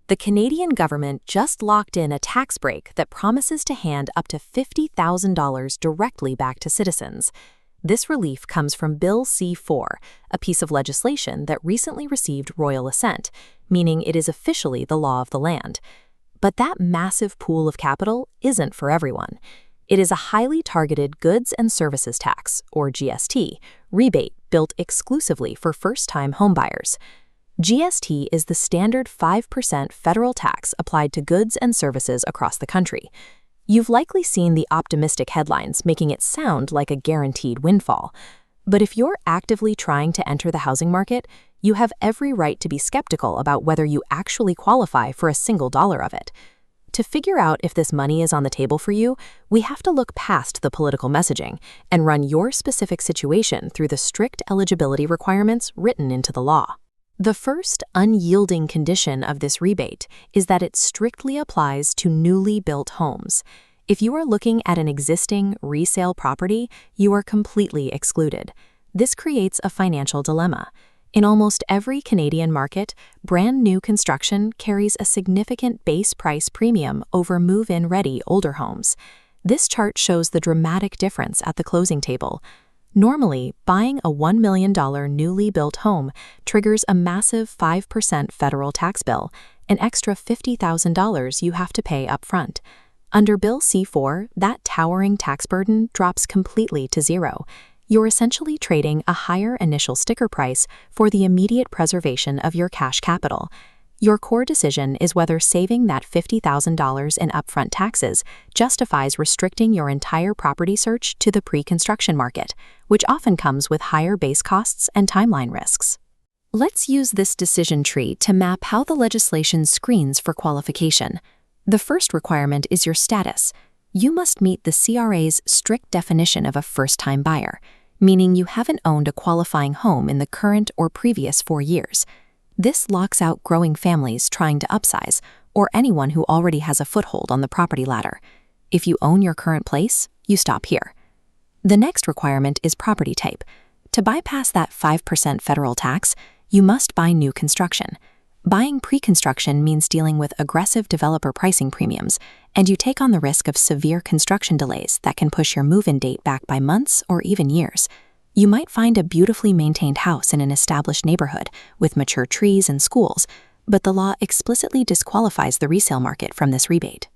The Canadian government just locked in a tax break that promises to hand up to $50,000 directly back to citizens. This relief comes from Bill C-4, a piece of legislation that recently received Royal Assent, meaning it is officially the law of the land. But that massive pool of capital isn't for everyone. It is a highly targeted goods and services tax, or GST, rebate built exclusively for first-time homebuyers. GST is the standard 5% federal tax applied to goods and services across the country. You've likely seen the optimistic headlines making it sound like a guaranteed windfall. But if you're actively trying to enter the housing market, you have every right to be skeptical about whether you actually qualify for a single dollar of it. To figure out if this money is on the table for you, we have to look past the political messaging and run your specific situation through the strict eligibility requirements written into the law. The first unyielding condition of this rebate is that it strictly applies to newly built homes. If you are looking at an existing resale property, you are completely excluded. This creates a financial dilemma. In almost every Canadian market, brand new construction carries a significant base price premium over move-in ready older homes. This chart shows the dramatic difference at the closing table. Normally, buying a $1 million newly built home triggers a massive 5% federal tax bill, an extra $50,000 you have to pay upfront. Under Bill C-4, that towering tax burden drops completely to zero. You're essentially trading a higher initial sticker price for the immediate preservation of your cash capital. Your core decision is whether saving that $50,000 in upfront taxes justifies restricting your entire property search to the pre-construction market, which often comes with higher base costs and timeline risks. Let's use this decision tree to map how the legislation screens for qualification. The first requirement is your status. You must meet the CRA's strict definition of a first-time buyer, meaning you haven't owned a qualifying home in the current or previous 4 years. This locks out growing families trying to upsize, or anyone who already has a foothold on the property ladder. If you own your current place, you stop here. The next requirement is property type. To bypass that 5% federal tax, you must buy new construction. Buying pre-construction means dealing with aggressive developer pricing premiums, and you take on the risk of severe construction delays that can push your move-in date back by months or even years. You might find a beautifully maintained house in an established neighborhood with mature trees and schools, but the law explicitly disqualifies the resale market from this rebate.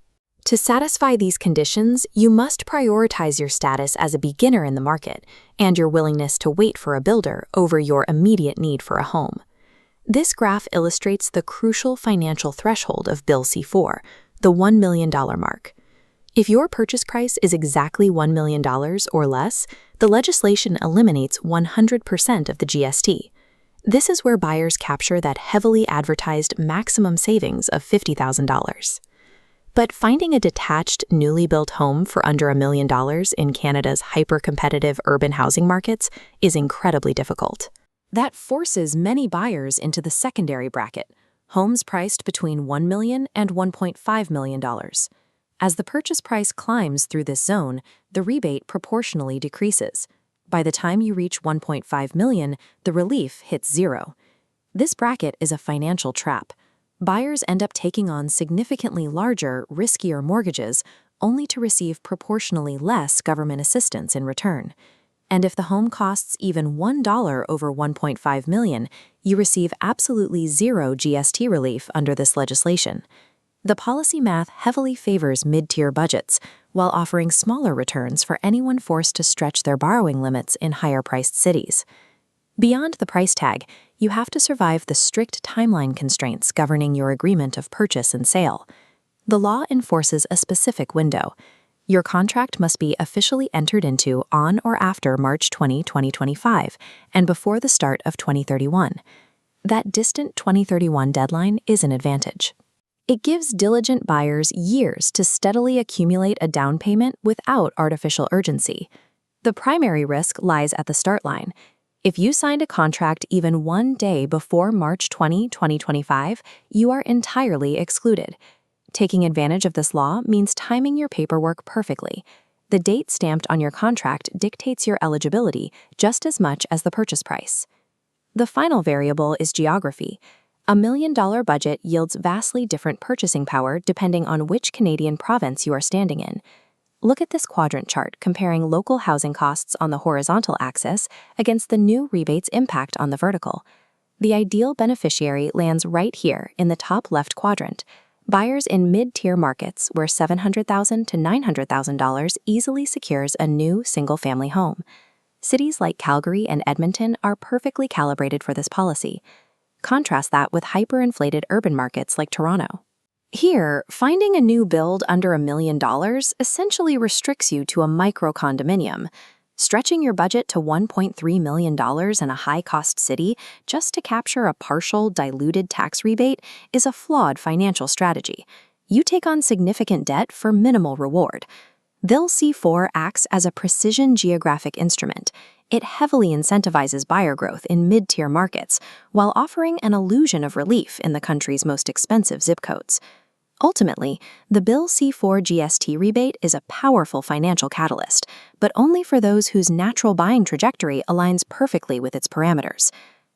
To satisfy these conditions, you must prioritize your status as a beginner in the market and your willingness to wait for a builder over your immediate need for a home. This graph illustrates the crucial financial threshold of Bill C-4, the $1 million mark. If your purchase price is exactly $1 million or less, the legislation eliminates 100% of the GST. This is where buyers capture that heavily advertised maximum savings of $50,000. But finding a detached, newly built home for under $1 million in Canada's hyper-competitive urban housing markets is incredibly difficult. That forces many buyers into the secondary bracket, homes priced between $1 million and $1.5 million. As the purchase price climbs through this zone, the rebate proportionally decreases. By the time you reach $1.5 million, the relief hits zero. This bracket is a financial trap. Buyers end up taking on significantly larger, riskier mortgages, only to receive proportionally less government assistance in return. And if the home costs even $1 over $1.5 million, you receive absolutely zero GST relief under this legislation. The policy math heavily favors mid-tier budgets, while offering smaller returns for anyone forced to stretch their borrowing limits in higher-priced cities. Beyond the price tag, you have to survive the strict timeline constraints governing your agreement of purchase and sale. The law enforces a specific window. Your contract must be officially entered into on or after March 20, 2025, and before the start of 2031. That distant 2031 deadline is an advantage. It gives diligent buyers years to steadily accumulate a down payment without artificial urgency. The primary risk lies at the start line. If you signed a contract even 1 day before March 20, 2025, you are entirely excluded. Taking advantage of this law means timing your paperwork perfectly. The date stamped on your contract dictates your eligibility just as much as the purchase price. The final variable is geography. $1 million budget yields vastly different purchasing power depending on which Canadian province you are standing in. Look at this quadrant chart comparing local housing costs on the horizontal axis against the new rebate's impact on the vertical. The ideal beneficiary lands right here in the top left quadrant. Buyers in mid-tier markets where $700,000 to $900,000 easily secures a new single-family home. Cities like Calgary and Edmonton are perfectly calibrated for this policy. Contrast that with hyperinflated urban markets like Toronto. Here, finding a new build under $1 million essentially restricts you to a micro-condominium. Stretching your budget to $1.3 million in a high-cost city just to capture a partial, diluted tax rebate is a flawed financial strategy. You take on significant debt for minimal reward. Bill C-4 acts as a precision geographic instrument. It heavily incentivizes buyer growth in mid-tier markets while offering an illusion of relief in the country's most expensive zip codes. Ultimately, the Bill C-4 GST rebate is a powerful financial catalyst, but only for those whose natural buying trajectory aligns perfectly with its parameters.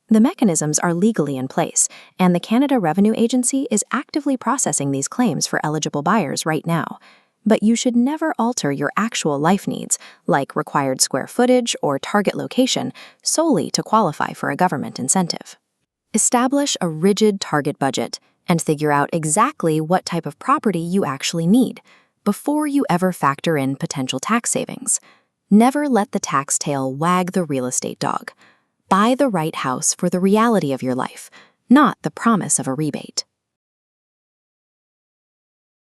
The mechanisms are legally in place, and the Canada Revenue Agency is actively processing these claims for eligible buyers right now. But you should never alter your actual life needs, like required square footage or target location, solely to qualify for a government incentive. Establish a rigid target budget and figure out exactly what type of property you actually need before you ever factor in potential tax savings. Never let the tax tail wag the real estate dog. Buy the right house for the reality of your life, not the promise of a rebate.